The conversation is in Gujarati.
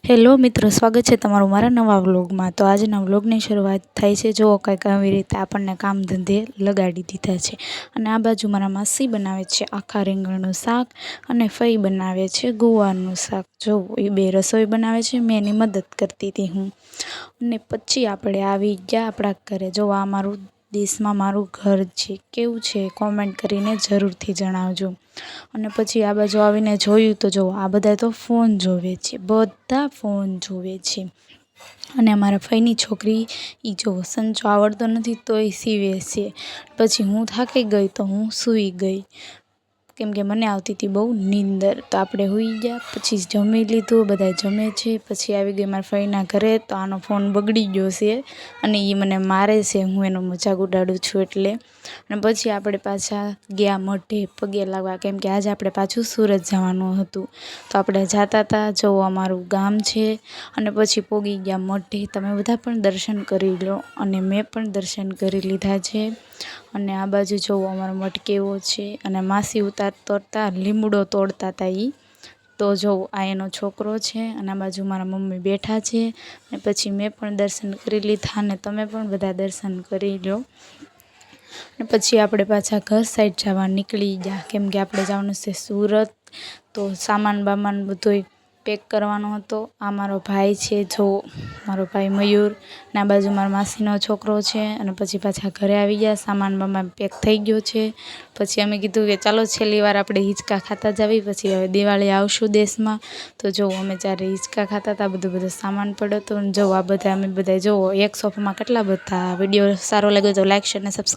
હેલો મિત્રો, સ્વાગત છે તમારું મારા નવા વ્લોગમાં। તો આજના વ્લોગની શરૂઆત થાય છે જો કંઈક આવી રીતે આપણને કામ ધંધે લગાડી દીધા છે। અને આ બાજુ મારા માસી બનાવે છે આખા રીંગણનું શાક અને ફઈ બનાવે છે ગુવારનું શાક। જો એ બે રસોઈ બનાવે છે, મેં એની મદદ કરતી હતી હું। અને પછી આપણે આવી ગયા આપણા ઘરે। જો આ મારું દેશમાં મારું ઘર છે, કેવું છે કોમેન્ટ કરીને જરૂરથી જણાવજો। અને પછી આ બાજુ આવીને જોયું તો જો આ બધા તો ફોન જોવે છે, બધા ફોન જોવે છે। અને અમારા ફઈની છોકરી એ જો સંચો આવડતો નથી તોય સીવે છે। પછી હું થાકી ગઈ તો હું સૂઈ ગઈ, કેમ કે મને આવતી હતી બહુ નીંદર। તો આપણે સૂઈ ગયા, પછી જમી લીધું, બધા જમે છે। પછી આવી ગઈ મારા ફઈના ઘરે તો આનો ફોન બગડી ગયો છે અને એ મને મારે છે, હું એનો મજાક ઉડાડું છું એટલે। અને પછી આપણે પાછા ગયા મઢે પગે લાગવા, કેમ કે આજે આપણે પાછું સુરત જવાનું હતું। તો આપણે જતા હતા, જો અમારું ગામ છે। અને પછી પોગી ગયા મઢે। તમે બધા પણ દર્શન કરી લો અને મેં પણ દર્શન કરી લીધા છે। અને આ બાજુ જોવો અમારો મઠ કેવો છે। અને માસી તોડતા લીમડો તોડતા હતા એ તો જો આ એનો છોકરો છે। અને આ બાજુ મારા મમ્મી બેઠા છે। અને પછી મેં પણ દર્શન કરી લીધા અને તમે પણ બધા દર્શન કરી લો। અને પછી આપણે પાછા ઘર સાઈડ જવા નીકળી ગયા, કેમ કે આપણે જવાનું છે સુરત। તો સામાન બામાન બધોય પેક કરવાનો હતો। આ મારો ભાઈ છે, જો મારો ભાઈ મયુર, ને આ બાજુ મારા માસીનો છોકરો છે। અને પછી પાછા ઘરે આવી ગયા, સામાન બામાન પેક થઈ ગયો છે। પછી અમે કીધું કે ચાલો છેલ્લી વાર આપણે હિંચકા ખાતા જ આવી, પછી હવે દિવાળી આવશું દેશમાં। તો જો અમે જ્યારે હિંચકા ખાતા હતા, બધો સામાન પડ્યો હતો। અને જો આ બધા અમે બધા જો એક સોફામાં કેટલા બધા। વિડીયો સારો લાગ્યો તો લાઈક, શેર અને સબસ્ક્રાઈબ।